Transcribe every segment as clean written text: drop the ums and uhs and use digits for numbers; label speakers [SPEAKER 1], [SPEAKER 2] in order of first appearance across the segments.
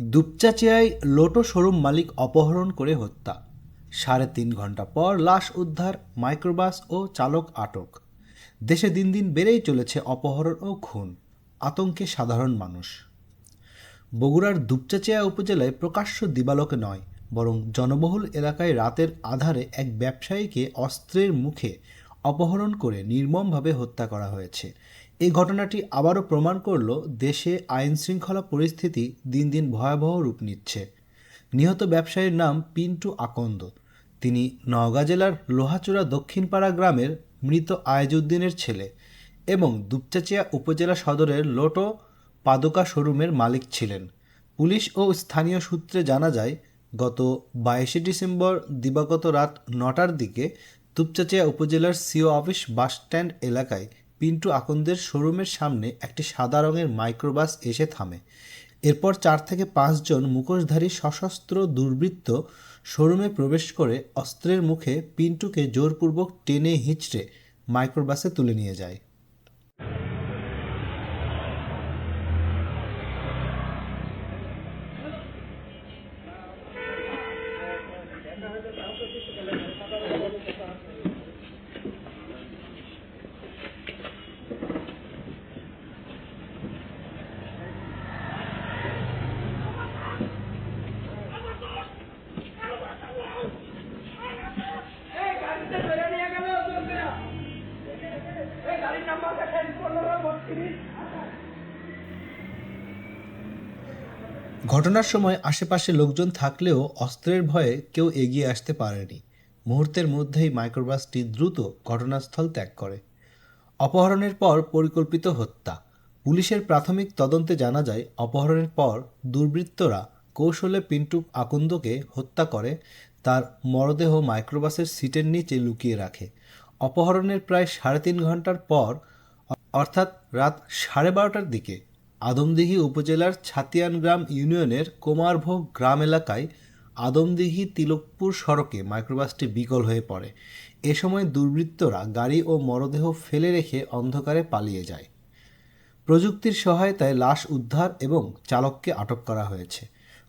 [SPEAKER 1] দুপচাঁচিয়ায় lotto showroom মালিক অপহরণ করে হত্যা। ৩.৫ ঘন্টা পর লাশ উদ্ধার, মাইক্রোবাস ও চালক আটক। দেশে দিন দিন বেড়েই চলেছে অপহরণ ও খুন, আতঙ্কে সাধারণ মানুষ। বগুড়ার দুপচাঁচিয়া উপজেলায় প্রকাশ্য দিবালোকে নয়, বরং জনবহুল এলাকায় রাতের আধারে এক ব্যবসায়ীকে অস্ত্রের মুখে অপহরণ করে নির্মমভাবে হত্যা করা হয়েছে। এই ঘটনাটি আবারও প্রমাণ করল দেশে আইনশৃঙ্খলা পরিস্থিতি দিন দিন ভয়াবহ রূপ নিচ্ছে। নিহত ব্যবসায়ীর নাম পিন্টু আকন্দ। তিনি নওগাঁ জেলার লোহাচূড়া দক্ষিণপাড়া গ্রামের মৃত আয়েজউদ্দিনের ছেলে এবং দুপচাঁচিয়া উপজেলা সদরের লোটো পাদুকা শোরুমের মালিক ছিলেন। পুলিশ ও স্থানীয় সূত্রে জানা যায়, গত 22 ডিসেম্বর দিবাগত রাত 9টার দিকে দুপচাঁচিয়া উপজেলার সিও অফিস বাসস্ট্যান্ড এলাকায় পিন্টু আকন্দের শোরুমের সামনে একটি সাদা রঙের মাইক্রোবাস এসে থামে। এরপর 4 থেকে 5 জন মুখোশধারী সশস্ত্র দুর্বৃত্ত শোরুমে প্রবেশ করে অস্ত্রের মুখে পিন্টুকে জোরপূর্বক টেনে হিঁচড়ে মাইক্রোবাসে তুলে নিয়ে যায়। ঘটনার সময় আশেপাশে লোকজন থাকলেও অস্ত্রের ভয়ে কেউ এগিয়ে আসতে পারেনি। মুহূর্তের মধ্যেই মাইক্রোবাসটি দ্রুত ঘটনাস্থল ত্যাগ করে। অপহরণের পর পরিকল্পিত হত্যা। পুলিশের প্রাথমিক তদন্তে জানা যায়, অপহরণের পর দুর্বৃত্তরা কৌশলে পিন্টু আকন্দকে হত্যা করে তার মরদেহ মাইক্রোবাসের সিটের নিচে লুকিয়ে রাখে। অপহরণের প্রায় 3.5 ঘন্টার পর, অর্থাৎ রাত 12:30টার দিকে আদমদীঘি উপজেলার ছাতিয়ানগ্রাম ইউনিয়নের কোমারভোগ গ্রাম এলাকায় আদমদীঘি তিলকপুর সড়কে মাইক্রোবাসটি বিকল হয়ে পড়ে। এ সময় দুর্বৃত্তরা গাড়ি ও মরদেহ ফেলে রেখে অন্ধকারে পালিয়ে যায়। প্রযুক্তির সহায়তায় লাশ উদ্ধার এবং চালককে আটক করা হয়েছে।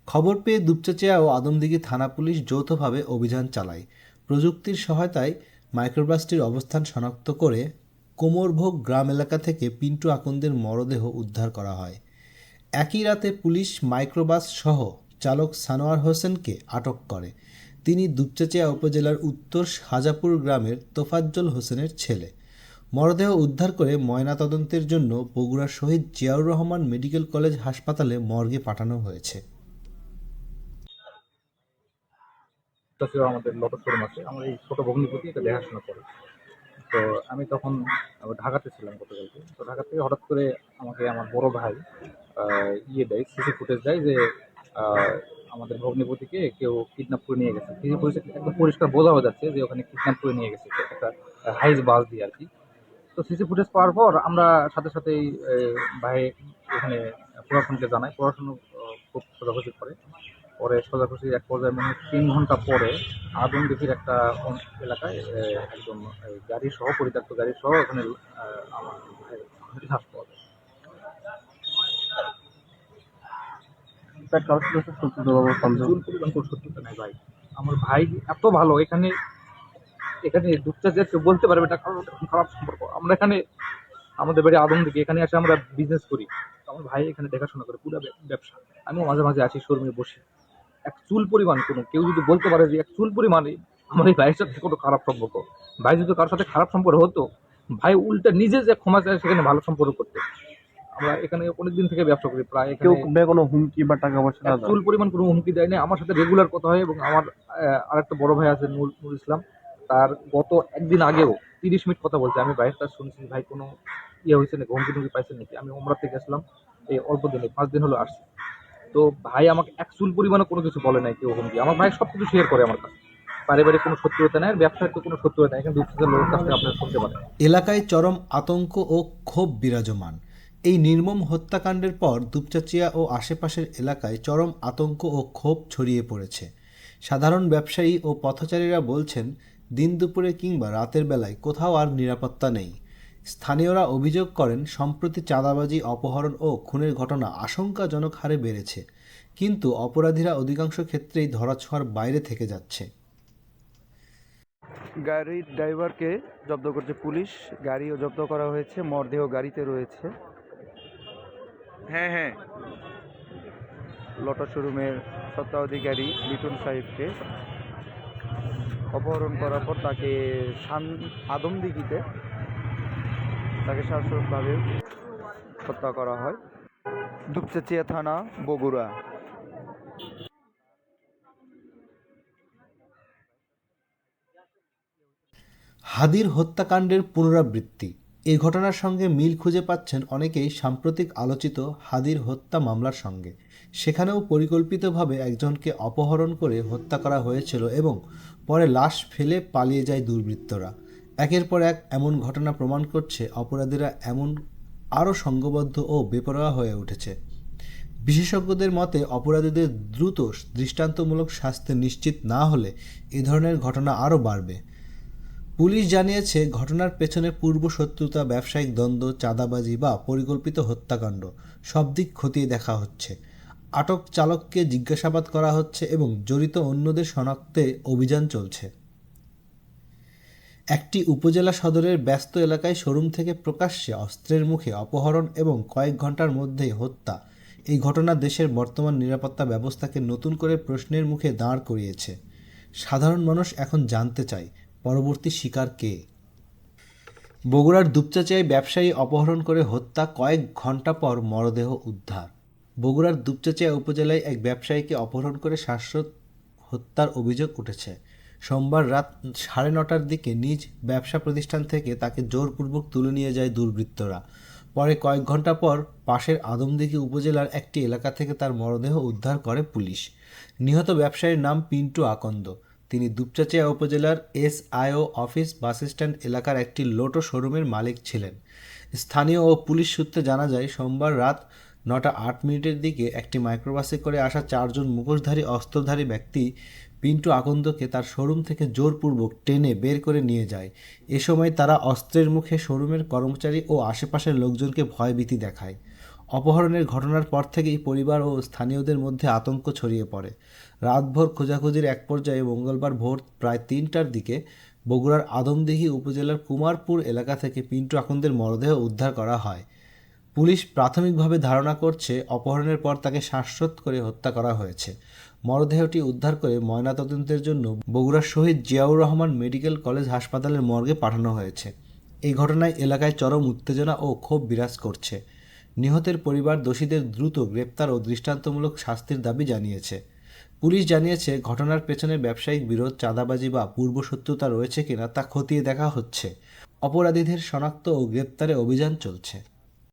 [SPEAKER 1] খবর পেয়ে দুপচাঁচিয়া ও আদমদীঘি থানা পুলিশ যৌথভাবে অভিযান চালায়। প্রযুক্তির সহায়তায় মাইক্রোবাসটির অবস্থান শনাক্ত করে কোমরভোগ গ্রাম এলাকা থেকে পিন্টু আকন্দের মরদেহ উদ্ধার করা হয়। একই রাতে পুলিশ মাইক্রোবাস সহ চালক সানোয়ার হোসেনকে আটক করে। তিনি দুপচাঁচিয়া উপজেলার উত্তর হাজাপুর গ্রামের তোফাজ্জল হোসেনের ছেলে। মরদেহ উদ্ধার করে ময়নাতদন্তের জন্য বগুড়া শহীদ জিয়াউর রহমান মেডিকেল কলেজ হাসপাতালে মর্গে পাঠানো হয়েছে।
[SPEAKER 2] আমাদের লোটো শোরুম আছে, আমার এই ছোট ভগ্নিপতি এটা দেখাশোনা করে। তো আমি তখন ঢাকাতে ছিলাম গতকালকে। তো ঢাকা থেকে হঠাৎ করে আমাকে আমার বড় ভাই দেয়, সিসি ফুটেজ দেয় যে আমাদের ভগ্নিপতিকে কেউ কিডন্যাপ করে নিয়ে গেছে। সিসি ফুটেজ একদম পরিষ্কার বোঝা যাচ্ছে যে ওখানে কিডন্যাপ করে নিয়ে গেছে একটা হাইজ বাস দিয়ে আর কি। তো সিসি ফুটেজ পাওয়ার পর আমরা সাথে সাথেই ভাই এখানে প্রশাসনকে জানাই। প্রশাসন খুব খোঁজাখুঁজি করে। পরে সোজাসুজি এক পর্যায়ে মনে হয় 3 ঘন্টা পরে আদমদীঘির একটা এলাকায় একদম গাড়ি সহ, পরিত্যক্ত গাড়ি সহ ওখানে আমার ভাইয়ের লাশ পাওয়া যায়। চুল পরিমাণ কোনো সত্যতা নাই ভাই। আমার ভাই এত ভালো, এখানে এখানে দুপচাঁচিয়ার কেউ বলতে পারবে এটা কারণ খারাপ সম্পর্ক। আমরা এখানে আমাদের বাড়ি আদমদীঘি, এখানে আসে আমরা বিজনেস করি। আমার ভাই এখানে দেখাশোনা করে পুরো ব্যবসা। আমিও মাঝে মাঝে আসি শোরুমে বসি। এক চুল পরিমাণ কোনো কেউ যদি বলতে পারে যে এক চুল পরিমাণে আমার এই ভাইয়ের সাথে কোনো খারাপ সম্পর্ক, ভাই যদি কারোর সাথে খারাপ সম্পর্ক হতো, ভাই উল্টা নিজে যে ক্ষমা চায় সেখানে ভালো সম্পর্ক করতে। আমরা এখানে অনেকদিন থেকে ব্যবসা করি, প্রায়
[SPEAKER 3] কেউ কোনো হুমকি বা টাকা পয়সা
[SPEAKER 2] চুল পরিমাণ কোনো হুমকি দেয় না। আমার সাথে রেগুলার কথা হয়। এবং আমার আরেকটা বড় ভাই আছে নুর ইসলাম, তার গত একদিন আগেও 30 মিনিট কথা বলছে। আমি ভাইয়ের কাছে শুনছি ভাই কোনো হয়েছে নাকি, হুমকি টুমকি পাইছেন নাকি। আমি ওমরা থেকে আসলাম এই অল্প দিনে, 5 দিন হলো আসছি। তো ভাই আমাকে এক চুল পরিমাণে কোনো কিছু বলে নাই, কেউ হুমকি। আমার ভাই সবকিছু শেয়ার করে আমার কাছে। পারিবারিক কোনো শত্রুতা নাই, ব্যবসায় তো কোনো শত্রুতা নাই। এখানে দুঃখের লোকের কাছ থেকে আপনারা শুনতে পারেন।
[SPEAKER 1] এলাকায় চরম আতঙ্ক ও ক্ষোভ বিরাজমান। এই নির্মম হত্যাকাণ্ডের পর দুপচাঁচিয়া ও আশেপাশের এলাকায় চরম আতঙ্ক ও ক্ষোভ ছড়িয়ে পড়েছে। সাধারণ ব্যবসায়ী ও পথচারীরা বলছেন, দিন দুপুরে কিংবা রাতের বেলায় কোথাও আর নিরাপত্তা নেই। স্থানীয়রা অভিযোগ করেন, সম্প্রতি চাঁদাবাজি, অপহরণ ও খুনের ঘটনা আশঙ্কাজনক হারে বেড়েছে। কিন্তু অপরাধীরা অধিকাংশ ক্ষেত্রেই ধরাছোঁয়ার বাইরে থেকে যাচ্ছে।
[SPEAKER 4] গাড়ির ড্রাইভারকে জব্দ করছে পুলিশ, গাড়িও জব্দ করা হয়েছে, মরদেহ গাড়িতে রয়েছে। হ্যাঁ, লটা শোরুমের স্বত্বাধিকারী লিটন সাহেবকে অপহরণ করার পর তাকে আদমদিঘিতে তাকে শ্বাসরোধভাবে হত্যা করা হয়। দুপচাচিয়া থানা, বগুড়া।
[SPEAKER 1] হাদির হত্যাকাণ্ডের পুনরাবৃত্তি। এই ঘটনার সঙ্গে মিল খুঁজে পাচ্ছেন অনেকেই সাম্প্রতিক আলোচিত হাদির হত্যা মামলার সঙ্গে। সেখানেও পরিকল্পিতভাবে একজনকে অপহরণ করে হত্যা করা হয়েছিল এবং পরে লাশ ফেলে পালিয়ে যায় দুর্বৃত্তরা। একের পর এক এমন ঘটনা প্রমাণ করছে অপরাধীরা এমন আরও সংঘবদ্ধ ও বেপরোয়া হয়ে উঠেছে। বিশেষজ্ঞদের মতে অপরাধীদের দ্রুত দৃষ্টান্তমূলক শাস্তি নিশ্চিত না হলে এ ধরনের ঘটনা আরও বাড়বে। পুলিশ জানিয়েছে ঘটনার পেছনে পূর্ব শত্রুতা, ব্যবসায়িক দ্বন্দ্ব, চাঁদাবাজি বা পরিকল্পিত হত্যাকাণ্ড সব দিক খতিয়ে দেখা হচ্ছে। আটক চালককে জিজ্ঞাসাবাদ করা হচ্ছে এবং জড়িত অন্যদের শনাক্তে অভিযান চলছে। একটি উপজেলা সদরের ব্যস্ত এলাকায় শোরুম থেকে প্রকাশ্যে অস্ত্রের মুখে অপহরণ এবং কয়েক ঘন্টার মধ্যেই হত্যা। এই ঘটনা দেশের বর্তমান নিরাপত্তা ব্যবস্থাকে নতুন করে প্রশ্নের মুখে দাঁড় করিয়েছে। সাধারণ মানুষ এখন জানতে চায় পরবর্তী শিকার কে। বগুড়ার দুপচাচিয়ায় ব্যবসায়ী অপহরণ করে হত্যা, কয়েক ঘন্টা পর মরদেহ উদ্ধার। বগুড়ার দুপচাচিয়া উপজেলায় এক ব্যবসায়ীকে অপহরণ করে শ্বাসরোধ হত্যার অভিযোগ উঠেছে। সোমবার রাত 9:30টার দিকে নিজ ব্যবসা প্রতিষ্ঠান থেকে তাকে জোরপূর্বক তুলে নিয়ে যায় দুর্বৃত্তরা। পরে কয়েক ঘন্টা পর পাশের আদমদিঘি উপজেলার একটি এলাকা থেকে তার মরদেহ উদ্ধার করে পুলিশ। নিহত ব্যবসায়ীর নাম পিন্টু আকন্দ। তিনি দুপচাচিয়া উপজেলার SIO অফিস বাসস্ট্যান্ড এলাকার একটি লোটো শোরুমের মালিক ছিলেন। স্থানীয় ও পুলিশ সূত্রে জানা যায়, সোমবার রাত 9:08 দিকে একটি মাইক্রোবাসে করে আসা 4 জন মুখোশধারী অস্ত্রধারী ব্যক্তি পিন্টু আকন্দকে তার শোরুম থেকে জোরপূর্বক টেনে বের করে নিয়ে যায়। এ সময় তারা অস্ত্রের মুখে শোরুমের কর্মচারী ও আশেপাশের লোকজনকে ভয়ভীতি দেখায়। অপহরণের ঘটনার পর থেকেই পরিবার ও স্থানীয়দের মধ্যে আতঙ্ক ছড়িয়ে পড়ে। রাতভর খোঁজাখুঁজির এক পর্যায়ে মঙ্গলবার ভোর প্রায় 3টার দিকে বগুড়ার আদমদিঘি উপজেলার কুমারপুর এলাকা থেকে পিন্টু আকন্দের মরদেহ উদ্ধার করা হয়। পুলিশ প্রাথমিকভাবে ধারণা করছে অপহরণের পর তাকে শ্বাসরোধ করে হত্যা করা হয়েছে। মরদেহটি উদ্ধার করে ময়নাতদন্তের জন্য বগুড়ার শহীদ জিয়াউর রহমান মেডিকেল কলেজ হাসপাতালের মর্গে পাঠানো হয়েছে। এই ঘটনায় এলাকায় চরম উত্তেজনা ও ক্ষোভ বিরাজ করছে। নিহতের পরিবার দোষীদের দ্রুত গ্রেপ্তার ও দৃষ্টান্তমূলক শাস্তির দাবি জানিয়েছে। পুলিশ জানিয়েছে ঘটনার পেছনে ব্যবসায়িক বিরোধ, চাঁদাবাজি বা পূর্বশত্রুতা রয়েছে কিনা তা খতিয়ে দেখা হচ্ছে। অপরাধীদের শনাক্ত ও গ্রেপ্তারে অভিযান চলছে।